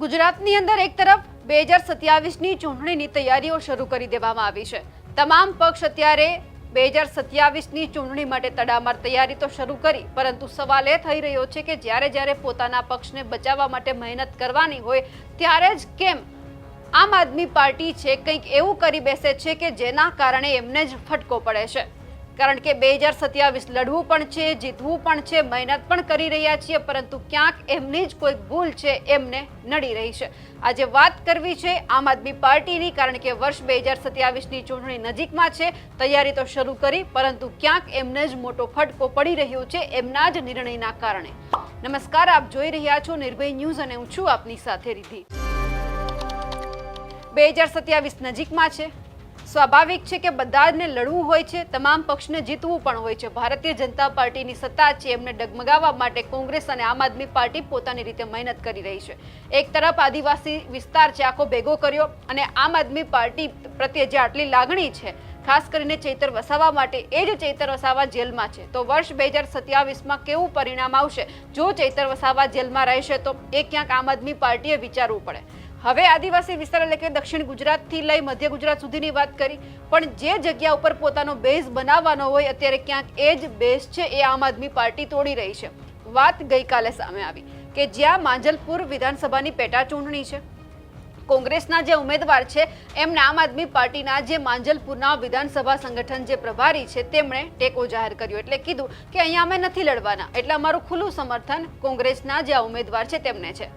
ગુજરાતની અંદર એક તરફ 2027ની ચૂંટણીની તૈયારીઓ શરૂ કરી દેવામાં આવી છે। તમામ પક્ષ અત્યારે 2027ની ચૂંટણી માટે તડામાર તૈયારી તો શરૂ કરી, પરંતુ સવાલ એ થઈ રહ્યો છે કે જ્યારે પોતાના પક્ષને બચાવવા માટે મહેનત કરવાની હોય ત્યારે જ કેમ આમ આદમી પાર્ટી છે કંઈક એવું કરી બેસે છે કે જેના કારણે એમને જ ફટકો પડે છે। કારણ કે 2027 લડવું પણ છે, જીતવું પણ છે, મહેનત પણ કરી રહ્યા છીએ, પરંતુ ક્યાંક એમની જ કોઈક ભૂલ છે એમને નડી રહી છે। આજે વાત કરવી છે આમ આદમી પાર્ટીની, કારણ કે વર્ષ 2027ની ચૂંટણી નજીકમાં છે। તૈયારી તો શરૂ કરી, પરંતુ ક્યાંક એમને જ મોટો ફટકો પડી રહ્યો છે એમના જ નિર્ણયના કારણે। નમસ્કાર, આપ જોઈ રહ્યા છો નિર્ભય ન્યૂઝ અને હું છું આપની સાથે રિદ્ધિ। 2027 નજીકમાં છે। સ્વાભાવિક છે કે બધા જ ને લડવું હોય છે, તમામ પક્ષને જીતવું પણ હોય છે। ભારતીય જનતા પાર્ટીની સત્તા છે એમને ડગમગાવવા માટે કોંગ્રેસ અને આમ આદમી પાર્ટી પોતાની રીતે મહેનત કરી રહી છે। એક તરફ આદિવાસી વિસ્તાર છે આખો ભેગો કર્યો, અને આમ આદમી પાર્ટી પ્રત્યે જે આટલી લાગણી છે, ખાસ કરીને ચૈતર વસાવા માટે, એ જ ચૈતર વસાવા જેલમાં છે। તો વર્ષ 2027માં કેવું પરિણામ આવશે જો ચૈતર વસાવા જેલમાં રહેશે, તો એ ક્યાંક આમ આદમી પાર્ટીએ વિચારવું પડે। હવે આદિવાસી વિસ્તાર એટલે કે દક્ષિણ ગુજરાતથી લઈ મધ્ય ગુજરાત સુધીની વાત કરી, પણ જે જગ્યા ઉપર પોતાનો બેઝ બનાવવાનો હોય અત્યારે ક્યાંક એ જ બેઝ છે એ આમ આદમી પાર્ટી તોડી રહી છે। વાત ગઈકાલે સામે આવી કે જ્યાં માંજલપુર વિધાનસભાની પેટા ચૂંટણી છે, કોંગ્રેસના જે ઉમેદવાર છે એમને આમ આદમી પાર્ટીના જે માંજલપુરના વિધાનસભા સંગઠન જે પ્રભારી છે તેમણે ટેકો જાહેર કર્યો, એટલે કીધું કે અહીંયા અમે નથી લડવાના, એટલે અમારું ખુલ્લું સમર્થન કોંગ્રેસના જે ઉમેદવાર છે તેમને છે।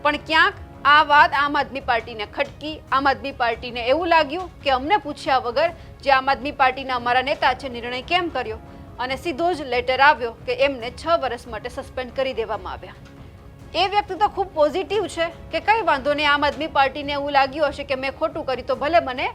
પણ ક્યાંક આ વાત આમ આદમી પાર્ટીને ખટકી। આમ આદમી પાર્ટીને એવું લાગ્યું કે અમને પૂછ્યા વગર જે આમ આદમી પાર્ટીના અમારા નેતા છે નિર્ણય કેમ કર્યો, અને સીધો જ લેટર આવ્યો કે એમને 6 વર્ષ માટે સસ્પેન્ડ કરી દેવામાં આવ્યા। એ વ્યક્તિ તો ખૂબ પોઝિટિવ છે કે કંઈ વાંધો નહીં, આમ આદમી પાર્ટીને એવું લાગ્યું હશે કે મેં ખોટું કર્યું તો ભલે મને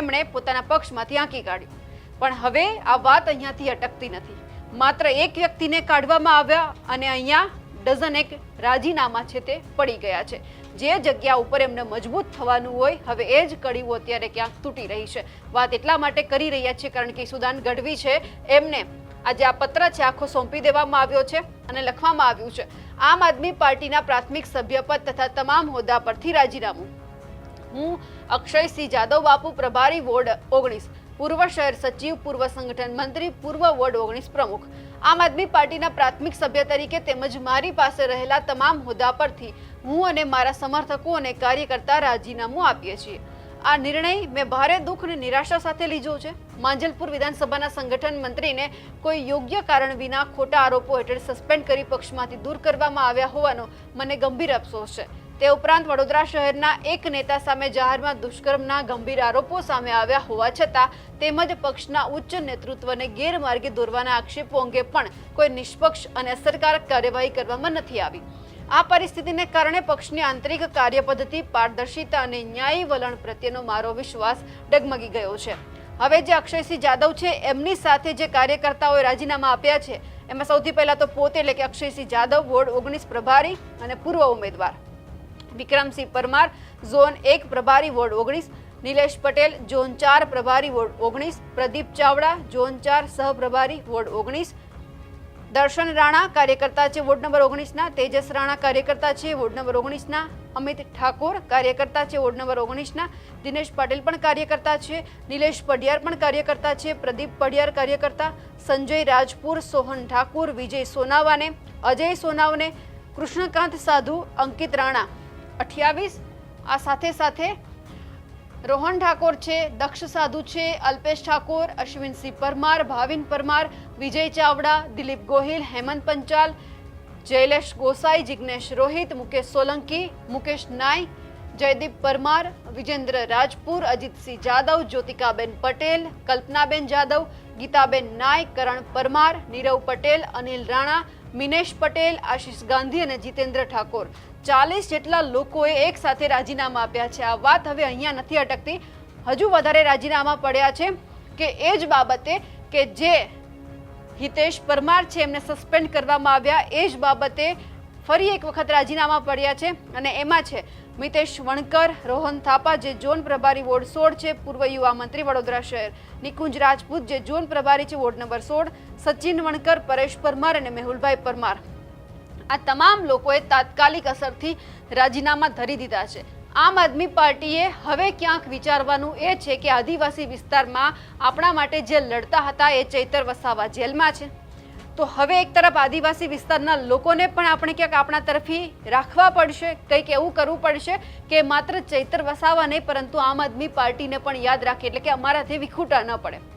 એમણે પોતાના પક્ષમાંથી આંકી કાઢ્યું। પણ હવે આ વાત અહીંયાથી અટકતી નથી। માત્ર એક વ્યક્તિને કાઢવામાં આવ્યા અને અહીંયા ડઝન એક રાજીનામા છે તે પડી ગયા છે। જે જગ્યા ઉપર એમને મજબૂત થવાનું હોય, હવે એ જ કડીઓ અત્યારે ક્યાંક તૂટી રહી છે। વાત એટલા માટે કરી રહ્યા છે કારણ કે ઈસુદાન ગઢવી છે એમને આજે આ પત્ર છે આખો સોંપી દેવામાં આવ્યો છે અને લખવામાં આવ્યું છે આમ આદમી પાર્ટીના પ્રાથમિક સભ્યપદ તથા તમામ હોદ્દા પરથી રાજીનામું। હું અક્ષયસિંહ જાદવ બાપુ, પ્રભારી વોર્ડ 19, પૂર્વ શહેર સચિવ, પૂર્વ સંગઠન મંત્રી, પૂર્વ વોર્ડ 19 પ્રમુખ, આમ આદમી પાર્ટીના પ્રાથમિક સભ્ય તરીકે તેમજ મારી પાસે રહેલા તમામ હોદ્દા પરથી હું અને મારા સમર્થકો અને કાર્યકર્તા રાજીનામું આપીએ છીએ। આ નિર્ણય મેં ભારે દુઃખ અને નિરાશા સાથે લીધો છે। માંજલપુર વિધાનસભાના સંગઠન મંત્રીને કોઈ યોગ્ય કારણ વિના ખોટા આરોપો હેઠળ સસ્પેન્ડ કરી પક્ષમાંથી દૂર કરવામાં આવ્યા હોવાનો મને ગંભીર અફસોસ છે। તે ઉપરાંત વડોદરા શહેરના એક નેતા સામે જાહેરમાં દુષ્કર્મના ગંભીર આરોપો સામે આવ્યા હોવા છતાં તેમજ પક્ષના ઉચ્ચ નેતૃત્વને ગેરમાર્ગે દોરવાના આક્ષેપો અંગે પણ કોઈ નિષ્પક્ષ અને અસરકારક કાર્યવાહી કરવામાં નથી આવી। આ પરિસ્થિતિને કારણે પક્ષની આંતરિક કાર્યપદ્ધતિ, પારદર્શિતા અને ન્યાયી વલણ પ્રત્યેનો મારો વિશ્વાસ ડગમગી ગયો છે। હવે જે અક્ષયસિંહ જાદવ છે એમની સાથે જે કાર્યકર્તાઓએ રાજીનામા આપ્યા છે એમાં સૌથી પહેલા તો પોતે એટલે કે અક્ષયસિંહ જાદવ, વોર્ડ 19 પ્રભારી અને પૂર્વ ઉમેદવાર, વિક્રમસિંહ પરમાર, ઝોન 1 પ્રભારી વોર્ડ 19, નિલેશ પટેલ, ઝોન 4 પ્રભારી વોર્ડ 19, પ્રદીપ ચાવડા, ઝોન 4 સહપ્રભારી વોર્ડ 19, દર્શન રાણા કાર્યકર્તા છે વોર્ડ નંબર 19ના, તેજસ રાણા કાર્યકર્તા છે વોર્ડ નંબર 19ના, અમિત ઠાકોર કાર્યકર્તા છે વોર્ડ નંબર 19ના, દિનેશ પાટીલ પણ કાર્યકર્તા છે, નિલેશ પડિયાર પણ કાર્યકર્તા છે, પ્રદીપ પડિયાર કાર્યકર્તા, સંજય રાજપુર, સોહન ઠાકુર, વિજય સોનાવાને, અજય સોનાવને, કૃષ્ણકાંત સાધુ, અંકિત રાણા 28, આ સાથે સાથે રોહન ઠાકોર છે, દક્ષ સાધુ છે, અલ્પેશ ઠાકોર, અશ્વિનસિંહ પરમાર, ભાવિન પરમાર, વિજય ચાવડા, દિલીપ ગોહિલ, હેમંત પંચાલ, જયલેશ ગોસાઈ, જિગ્નેશ રોહિત, મુકેશ સોલંકી, મુકેશ નાય, જયદીપ પરમાર, વિજેન્દ્ર રાજપુર, અજીતસિંહ જાદવ, જ્યોતિકાબેન પટેલ, કલ્પનાબેન જાદવ, ગીતાબેન નાય, કરણ પરમાર, નીરવ પટેલ, અનિલ રાણા, મિનેશ પટેલ, આશીષ ગાંધી અને જીતેન્દ્ર ઠાકોર, 40 જેટલા લોકોએ એક સાથે રાજીનામા આપ્યા છે। આ વાત હવે અહીંયા નથી અટકતી, હજુ વધારે રાજીનામા પડ્યા છે કે એ જ બાબતે કે જે હિતેશ પરમાર છે એમને સસ્પેન્ડ કરવામાં આવ્યા, એ જ બાબતે ફરી એક વખત રાજીનામા પડ્યા છે। અને એમાં છે મિતેશ વણકર, રોહન થાપા જે ઝોન પ્રભારી વોર્ડ 16 છે, પૂર્વ યુવા મંત્રી વડોદરા શહેર, નિકુંજ રાજપૂત જે ઝોન પ્રભારી છે વોર્ડ નંબર 16, સચિન વણકર, પરેશ પરમાર અને મેહુલભાઈ પરમાર। આ તમામ લોકોએ તાત્કાલિક અસરથી રાજીનામા ધરી દીધા છે. આમ આદમી પાર્ટીએ હવે ક્યાંક વિચારવાનું એ છે કે આદિવાસી વિસ્તારમાં આપણા માટે જે લડતા હતા એ ચૈતર વસાવા જેલમાં છે, તો હવે એક તરફ આદિવાસી વિસ્તારના લોકોને પણ આપણે ક્યાંક આપણા તરફી રાખવા પડશે, કંઈક એવું કરવું પડશે કે માત્ર ચૈતર વસાવા નહીં પરંતુ આમ આદમી પાર્ટીને પણ યાદ રાખે, એટલે કે અમારાથી વિખૂટા ન પડે.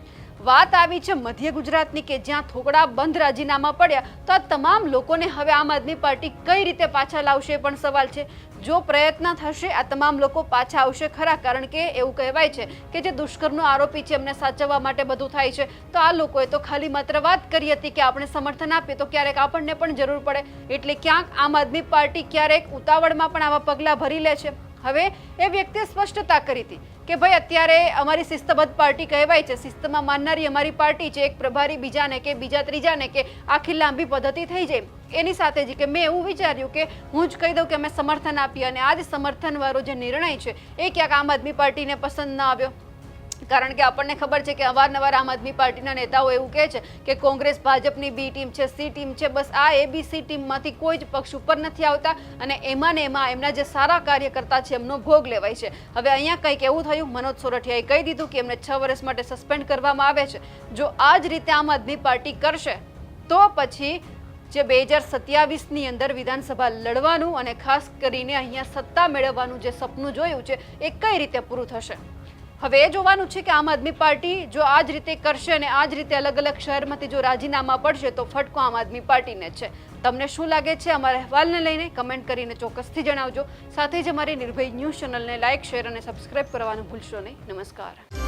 વાત આવી છે મધ્ય ગુજરાતની કે જ્યાં થોડા બંધ રાજીનામા પડ્યા, તો આ તમામ લોકોને હવે આમ આદમી પાર્ટી કઈ રીતે પાછા લાવશે પણ સવાલ છે. જો પ્રયત્ન થશે આ તમામ લોકો પાછા આવશે ખરા, કારણ કે એવું કહેવાય છે કે જે દુષ્કર્મનો આરોપી છે એમને સાચવવા માટે બધું થાય છે. તો આ લોકોએ તો ખાલી માત્ર વાત કરી હતી કે આપણે સમર્થન આપીએ તો ક્યારેક આપણને પણ જરૂર પડે, એટલે ક્યાંક આમ આદમી પાર્ટી ક્યારેક ઉતાવળમાં પણ આવા પગલાં ભરી લે છે. હવે એ વ્યક્તિએ સ્પષ્ટતા કરી હતી કે ભાઈ અત્યારે અમારી શિસ્તબદ્ધ પાર્ટી કહેવાય છે, શિસ્તમાં માનનારી અમારી પાર્ટી છે, એક પ્રભારી બીજાને કે બીજા ત્રીજાને કે આખી લાંબી પદ્ધતિ થઈ જાય. એની સાથે જ કે મેં એવું વિચાર્યું કે હું જ કહી દઉં કે અમે સમર્થન આપીએ, અને આ જ સમર્થનવાળો જે નિર્ણય છે એ ક્યાંક આમ આદમી પાર્ટીને પસંદ ન આવ્યો. કારણ કે આપણને ખબર છે કે અવારનવાર આમ આદમી પાર્ટીના નેતાઓ એવું કહે છે કે કોંગ્રેસ ભાજપની બી ટીમ છે, સી ટીમ છે, બસ આ ABC ટીમમાંથી કોઈ જ પક્ષ ઉપર નથી આવતા અને એમાં ને એમાં એમના જે સારા કાર્યકર્તા છે એમનો ભોગ લેવાય છે. હવે અહીંયા કંઈક એવું થયું, મનોજ સોરઠિયાએ કહી દીધું કે એમને 6 વર્ષ માટે સસ્પેન્ડ કરવામાં આવે છે. જો આ જ રીતે આમ આદમી પાર્ટી કરશે તો પછી જે 2027ની અંદર વિધાનસભા લડવાનું અને ખાસ કરીને અહીંયા સત્તા મેળવવાનું જે સપનું જોયું છે એ કઈ રીતે પૂરું થશે. હવે એ જોવાનું છે કે આમ આદમી પાર્ટી જો આ જ રીતે કરશે અને આ જ રીતે અલગ અલગ શહેરમાંથી જો રાજીનામા પડશે તો ફટકો આમ આદમી પાર્ટીને જ છે. તમને શું લાગે છે અમારા અહેવાલને લઈને કમેન્ટ કરીને ચોક્કસથી જણાવજો. સાથે જ અમારી નિર્ભય ન્યૂઝ ચેનલને લાઇક, શેર અને સબસ્ક્રાઇબ કરવાનું ભૂલશો નહીં. નમસ્કાર.